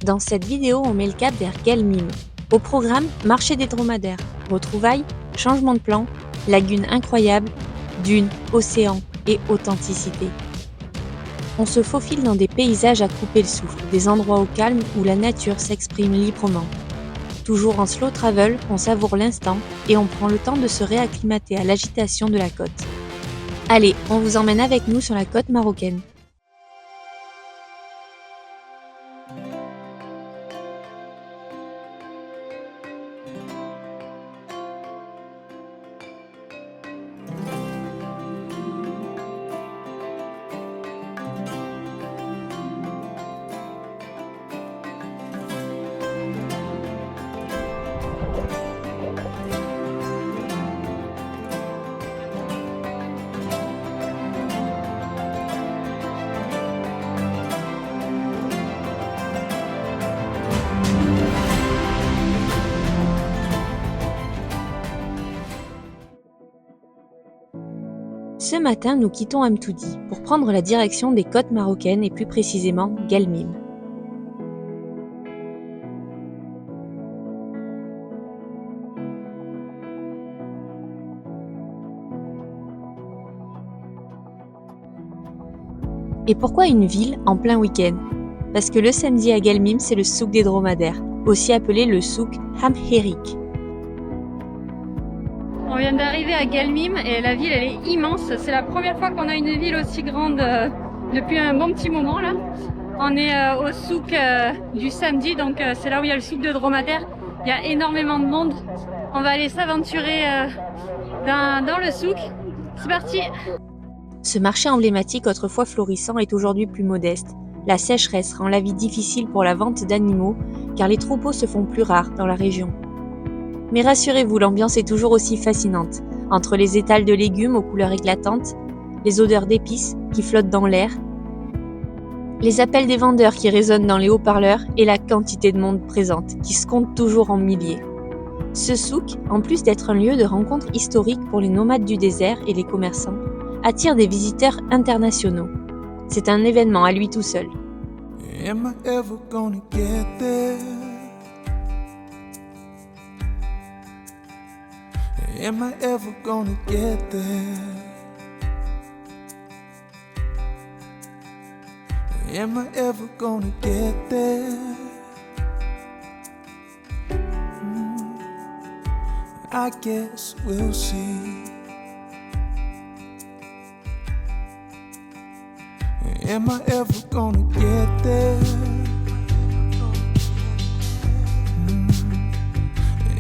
Dans cette vidéo, on met le cap vers Guelmim. Au programme, marché des dromadaires, retrouvailles, changement de plan, lagune incroyable, dunes, océan et authenticité. On se faufile dans des paysages à couper le souffle, des endroits au calme où la nature s'exprime librement. Toujours en slow travel, on savoure l'instant et on prend le temps de se réacclimater à l'agitation de la côte. Allez, on vous emmène avec nous sur la côte marocaine. Ce matin, nous quittons Amtoudi pour prendre la direction des côtes marocaines et plus précisément Guelmim. Et pourquoi une ville en plein week-end? Parce que le samedi à Guelmim, c'est le souk des dromadaires, aussi appelé le souk Hamherik. On vient d'arriver à Guelmim et la ville elle est immense. C'est la première fois qu'on a une ville aussi grande depuis un bon petit moment là. On est au souk du samedi, donc c'est là où il y a le souk de dromadaire. Il y a énormément de monde. On va aller s'aventurer dans le souk. C'est parti! Ce marché emblématique, autrefois florissant, est aujourd'hui plus modeste. La sécheresse rend la vie difficile pour la vente d'animaux, car les troupeaux se font plus rares dans la région. Mais rassurez-vous, l'ambiance est toujours aussi fascinante, entre les étals de légumes aux couleurs éclatantes, les odeurs d'épices qui flottent dans l'air, les appels des vendeurs qui résonnent dans les haut-parleurs et la quantité de monde présente, qui se compte toujours en milliers. Ce souk, en plus d'être un lieu de rencontre historique pour les nomades du désert et les commerçants, attire des visiteurs internationaux. C'est un événement à lui tout seul. Am I ever gonna get there? Am I ever gonna get there? Am I ever gonna get there? I guess we'll see. Am I ever gonna get there?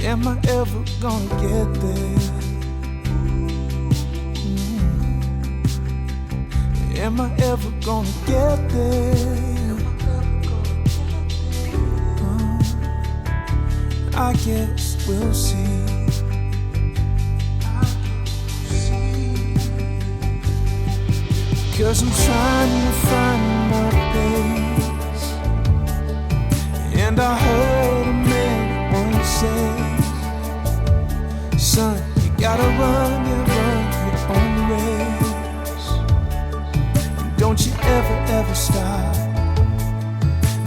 Am I ever gonna get there? Am I ever gonna get there? I guess we'll see. Cause I'm trying to find my place. And I heard a man once say, son, you gotta run your own race. And don't you ever stop.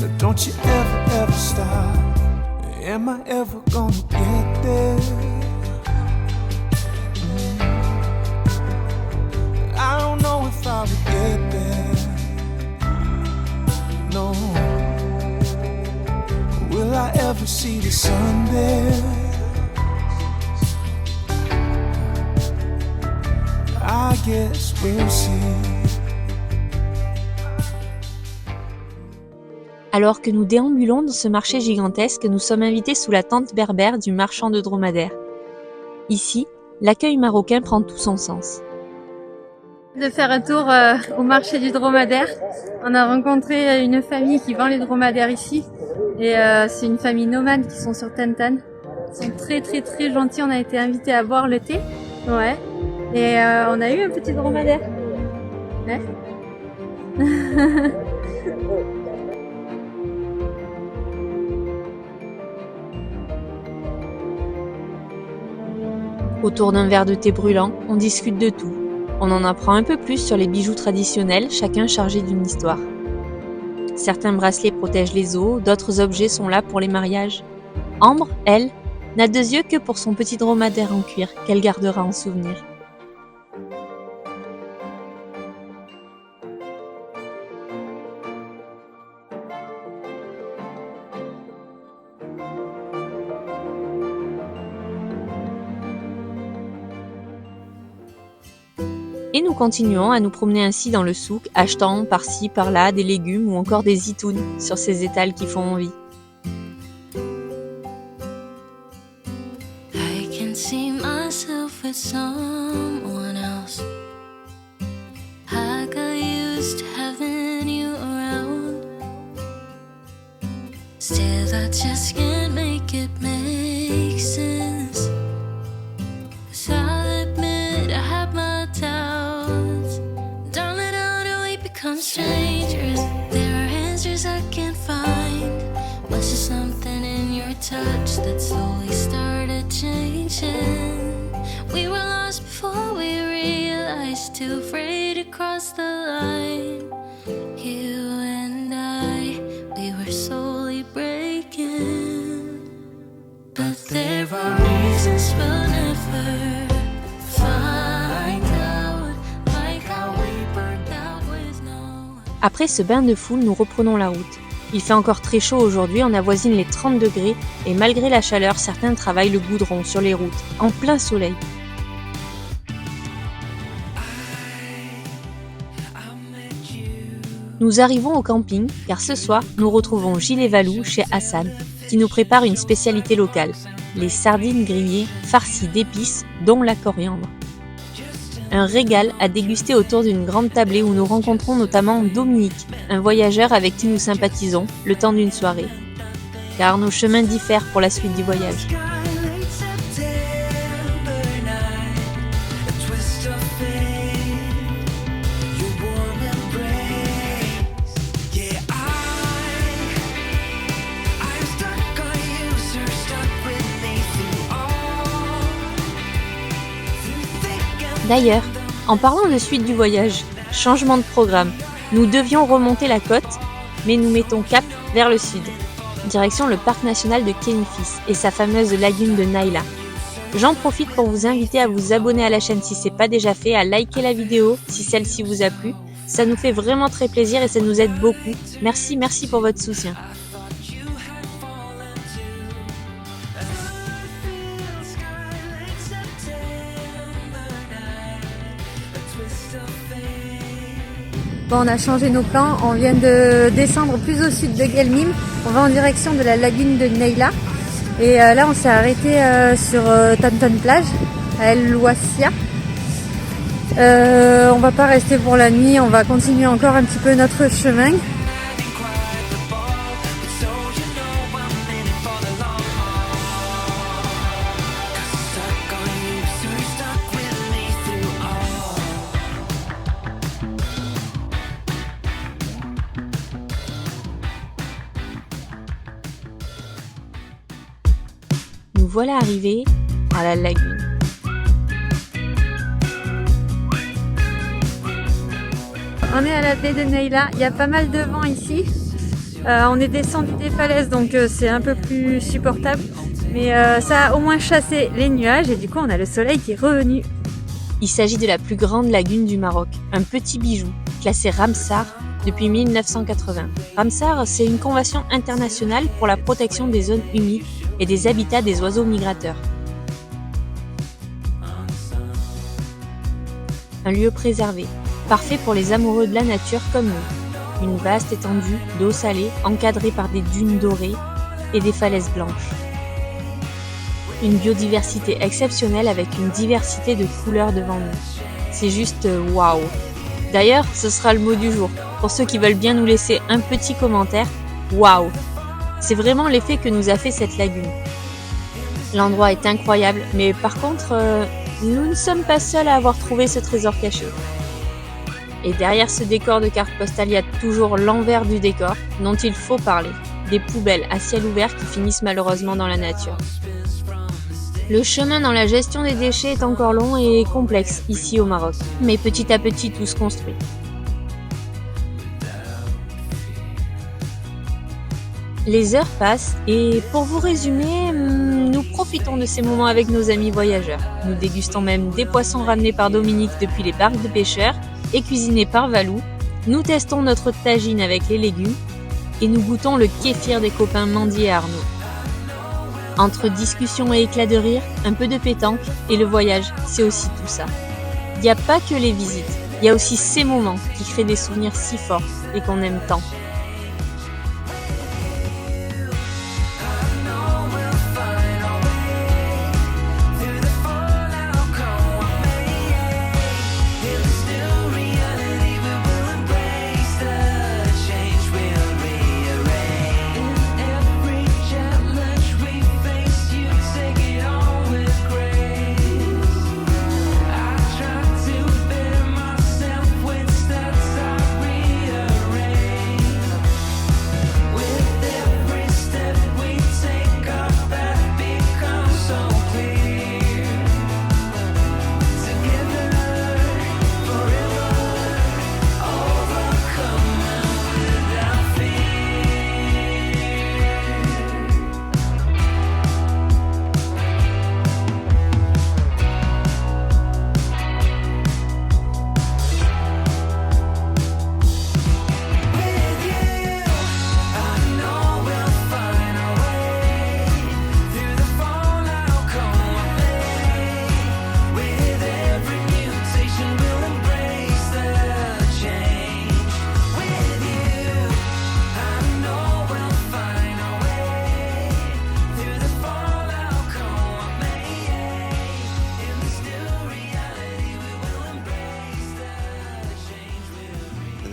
No, don't you ever stop. Am I ever gonna get there? I don't know if I will get there. No. Will I ever see the sun there? I guess we'll see. Alors que nous déambulons dans ce marché gigantesque, nous sommes invités sous la tente berbère du marchand de dromadaires. Ici, l'accueil marocain prend tout son sens. De faire un tour au marché du dromadaire. On a rencontré une famille qui vend les dromadaires ici. Et c'est une famille nomade qui sont sur Tantane. Ils sont très gentils. On a été invités à boire le thé. Ouais. Et on a eu un petit dromadaire. Ouais. Autour d'un verre de thé brûlant, on discute de tout. On en apprend un peu plus sur les bijoux traditionnels, chacun chargé d'une histoire. Certains bracelets protègent les os, d'autres objets sont là pour les mariages. Ambre, elle, n'a deux yeux que pour son petit dromadaire en cuir qu'elle gardera en souvenir. Et nous continuons à nous promener ainsi dans le souk, achetant par-ci, par-là des légumes ou encore des zitounes sur ces étals qui font envie. I can see myself with someone else. I got used to having you around. Still, I just can't make it make sense. 'Cause I'll admit I have my doubts. Darling, how do we become strangers? There are answers I can't find. Was there something in your touch that slowly started changing? We were lost before we realized, too afraid to cross the line. You and I, we were slowly breaking. But there are reasons we'll never find out, like how we burned out with no. Après ce bain de foule, nous reprenons la route. Il fait encore très chaud aujourd'hui, on avoisine les 30 degrés et malgré la chaleur, certains travaillent le goudron sur les routes, en plein soleil. Nous arrivons au camping car ce soir, nous retrouvons Gilles et Valou chez Hassan qui nous prépare une spécialité locale, les sardines grillées farcies d'épices dont la coriandre. Un régal à déguster autour d'une grande tablée où nous rencontrons notamment Dominique, un voyageur avec qui nous sympathisons le temps d'une soirée. Car nos chemins diffèrent pour la suite du voyage. D'ailleurs, en parlant de suite du voyage, changement de programme, nous devions remonter la côte, mais nous mettons cap vers le sud, direction le parc national de Kenifis et sa fameuse lagune de Naila. J'en profite pour vous inviter à vous abonner à la chaîne si ce n'est pas déjà fait, à liker la vidéo si celle-ci vous a plu. Ça nous fait vraiment très plaisir et ça nous aide beaucoup. Merci pour votre soutien. Bon, on a changé nos plans, on vient de descendre plus au sud de Guelmim, on va en direction de la lagune de Naila. Et là on s'est arrêté sur Tantan Plage, à El Louassia. On va pas rester pour la nuit, on va continuer encore un petit peu notre chemin. Nous voilà arrivés à la lagune. On est à la baie de Naila, il y a pas mal de vent ici. On est descendu des falaises donc c'est un peu plus supportable. Mais ça a au moins chassé les nuages et du coup on a le soleil qui est revenu. Il s'agit de la plus grande lagune du Maroc, un petit bijou, classé Ramsar depuis 1980. Ramsar, c'est une convention internationale pour la protection des zones humides et des habitats des oiseaux migrateurs. Un lieu préservé, parfait pour les amoureux de la nature comme nous. Une vaste étendue d'eau salée encadrée par des dunes dorées et des falaises blanches. Une biodiversité exceptionnelle avec une diversité de couleurs devant nous. C'est juste waouh! D'ailleurs, ce sera le mot du jour. Pour ceux qui veulent bien nous laisser un petit commentaire, waouh! C'est vraiment l'effet que nous a fait cette lagune. L'endroit est incroyable, mais par contre, nous ne sommes pas seuls à avoir trouvé ce trésor caché. Et derrière ce décor de carte postale, il y a toujours l'envers du décor dont il faut parler. Des poubelles à ciel ouvert qui finissent malheureusement dans la nature. Le chemin dans la gestion des déchets est encore long et complexe ici au Maroc, mais petit à petit tout se construit. Les heures passent et pour vous résumer, nous profitons de ces moments avec nos amis voyageurs. Nous dégustons même des poissons ramenés par Dominique depuis les barques de pêcheurs et cuisinés par Valou. Nous testons notre tagine avec les légumes et nous goûtons le kéfir des copains Mandy et Arnaud. Entre discussions et éclats de rire, un peu de pétanque et le voyage, c'est aussi tout ça. Il n'y a pas que les visites, il y a aussi ces moments qui créent des souvenirs si forts et qu'on aime tant.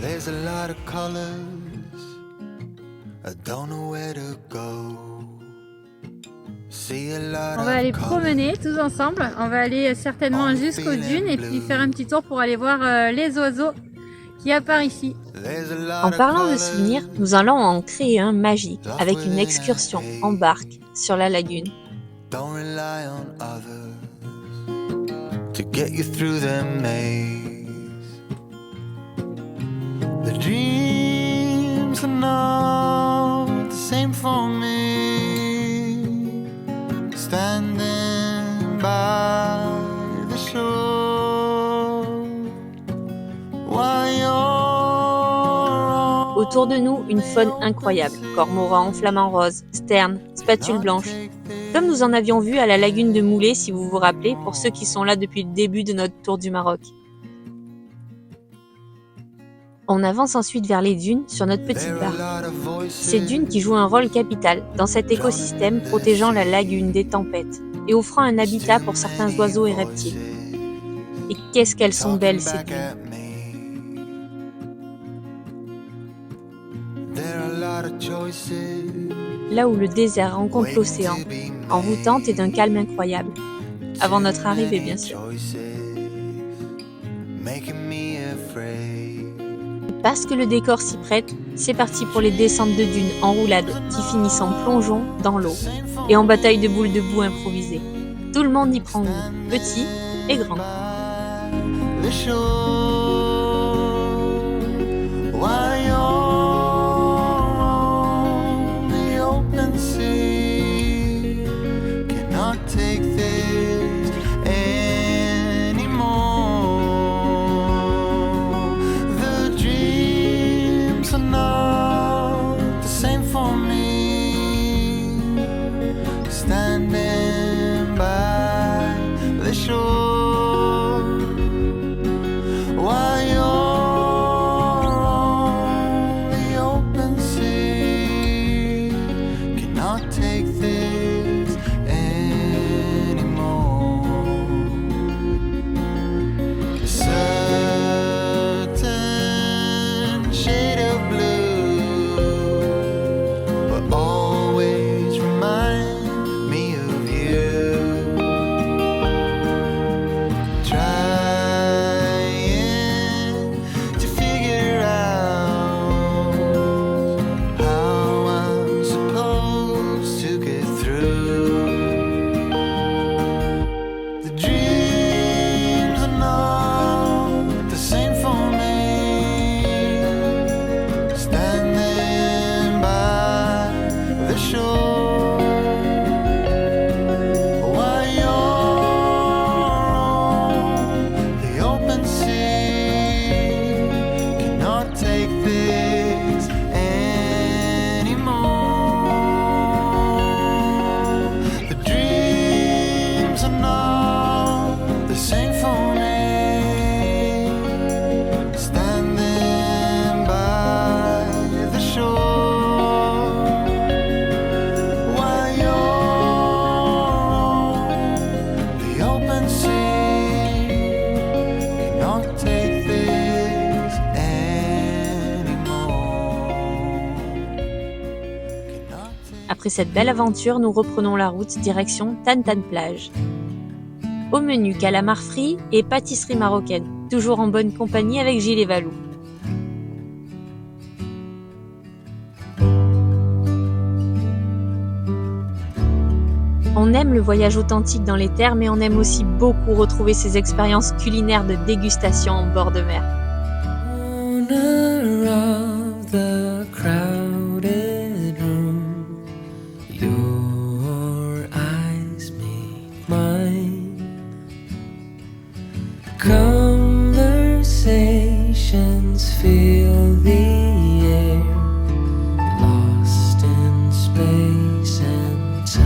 There's a lot of colors, I don't know where to go. See a lot On va aller of colors. promener tous ensemble. On va aller certainement jusqu'aux dunes et puis faire un petit tour pour aller voir les oiseaux qui y a par ici. There's a lot En of parlant de colors. souvenirs, nous allons en créer un magique avec une excursion en barque sur la lagune. Don't rely on others to get you through the maze. The dreams are not the same for me. Standing by the shore while you're Autour de nous, une faune incroyable. Cormorans, flamants roses, sternes, spatules blanches. Comme nous en avions vu à la lagune de Moulé, si vous vous rappelez, pour ceux qui sont là depuis le début de notre tour du Maroc. On avance ensuite vers les dunes sur notre petite barque. Ces dunes qui jouent un rôle capital dans cet écosystème protégeant la lagune des tempêtes et offrant un habitat pour certains oiseaux et reptiles. Et qu'est-ce qu'elles sont belles ces dunes! Là où le désert rencontre l'océan, envoûtante et d'un calme incroyable. Avant notre arrivée, bien sûr. Parce que le décor s'y prête, c'est parti pour les descentes de dunes en roulade qui finissent en plongeon dans l'eau et en bataille de boules de boue improvisées. Tout le monde y prend goût, petit et grand. Standing by the shore while you're on the open sea, cannot take this anymore. A certain shade of blue, but always remind me of you. Après cette belle aventure, nous reprenons la route direction Tan Plage. Au menu, calamar frit et pâtisserie marocaine, toujours en bonne compagnie avec Gilles et Valou. On aime le voyage authentique dans les terres, mais on aime aussi beaucoup retrouver ces expériences culinaires de dégustation en bord de mer. Corner of the crowded room, your eyes meet mine. Conversations fill the air, lost in space and time.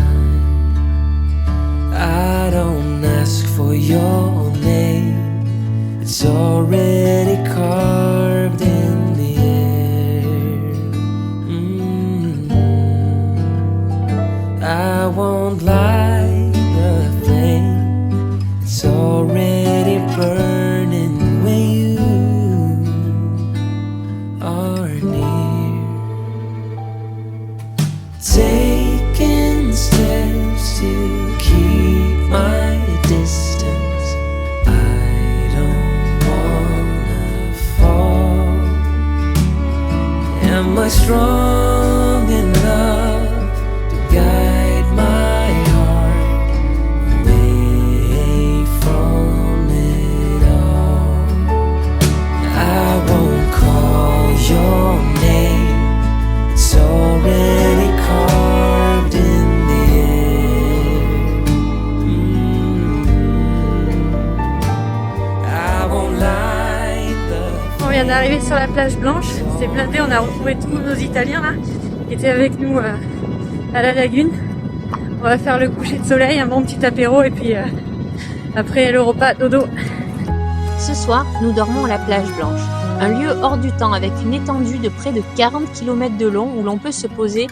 I don't ask for your name, it's already carved in the air. I won't light the flame, it's already burning when you are near. Taking steps to keep my distance, I don't wanna fall. Am I strong enough to guide my heart away from it all? I won't call your name, it's already carved in the air. I won't light the On vient d'arriver sur la plage blanche, c'est blindé, on a retrouvé tous nos Italiens là, qui étaient avec nous à la lagune. On va faire le coucher de soleil, un bon petit apéro et puis après le repas dodo. Ce soir, nous dormons à la plage blanche, un lieu hors du temps avec une étendue de près de 40 km de long où l'on peut se poser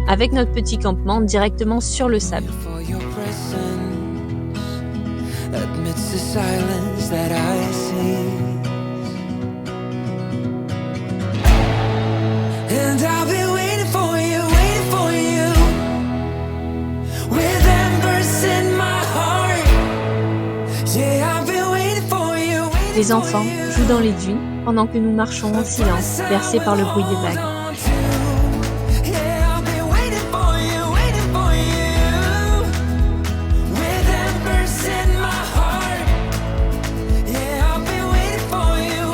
avec notre petit campement directement sur le sable. for your presence amidst the silence that I see. And I'll be waiting for you with embers in my heart. Yeah, I've been waiting for you. Les enfants jouent dans les dunes pendant que nous marchons en silence, bercés par le bruit des vagues. Yeah, I've been waiting for you with embers in my heart. Yeah, I've been waiting for you.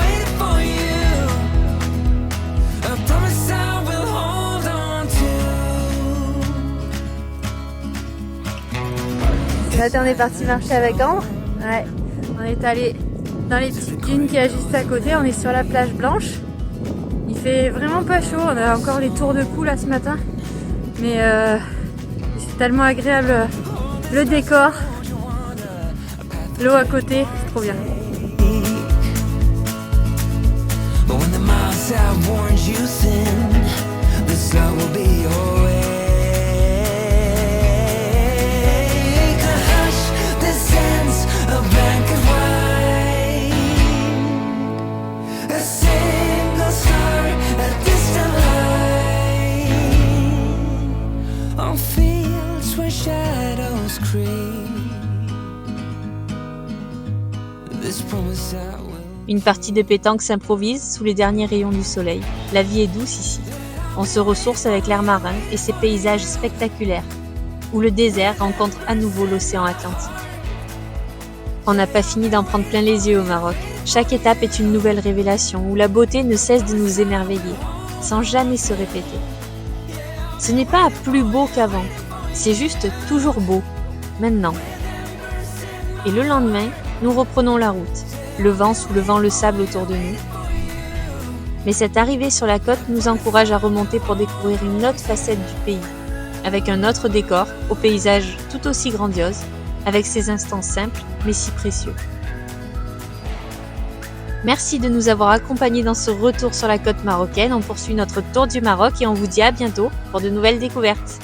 I promise I will hold on to. Là, on est parti marcher avec Ambre. Ouais, on est allé dans les petites dunes qu'il y a juste à côté. On est sur la plage blanche. Il fait vraiment pas chaud. On a encore les tours de cou là ce matin. Mais c'est tellement agréable. Le décor, l'eau à côté, c'est trop bien. But when the miles have worn you thin, the sun will be your way. Hush, the sense of black and white. A single star, a distant light. On fields where shadows creep. This promise I will. Une partie de pétanque s'improvise sous les derniers rayons du soleil. La vie est douce ici. On se ressource avec l'air marin et ses paysages spectaculaires, où le désert rencontre à nouveau l'océan Atlantique. On n'a pas fini d'en prendre plein les yeux au Maroc. Chaque étape est une nouvelle révélation, où la beauté ne cesse de nous émerveiller, sans jamais se répéter. Ce n'est pas plus beau qu'avant, c'est juste toujours beau, maintenant. Et le lendemain, nous reprenons la route, le vent soulevant le sable autour de nous. Mais cette arrivée sur la côte nous encourage à remonter pour découvrir une autre facette du pays, avec un autre décor, au paysage tout aussi grandiose, avec ses instants simples mais si précieux. Merci de nous avoir accompagnés dans ce retour sur la côte marocaine. On poursuit notre tour du Maroc et on vous dit à bientôt pour de nouvelles découvertes.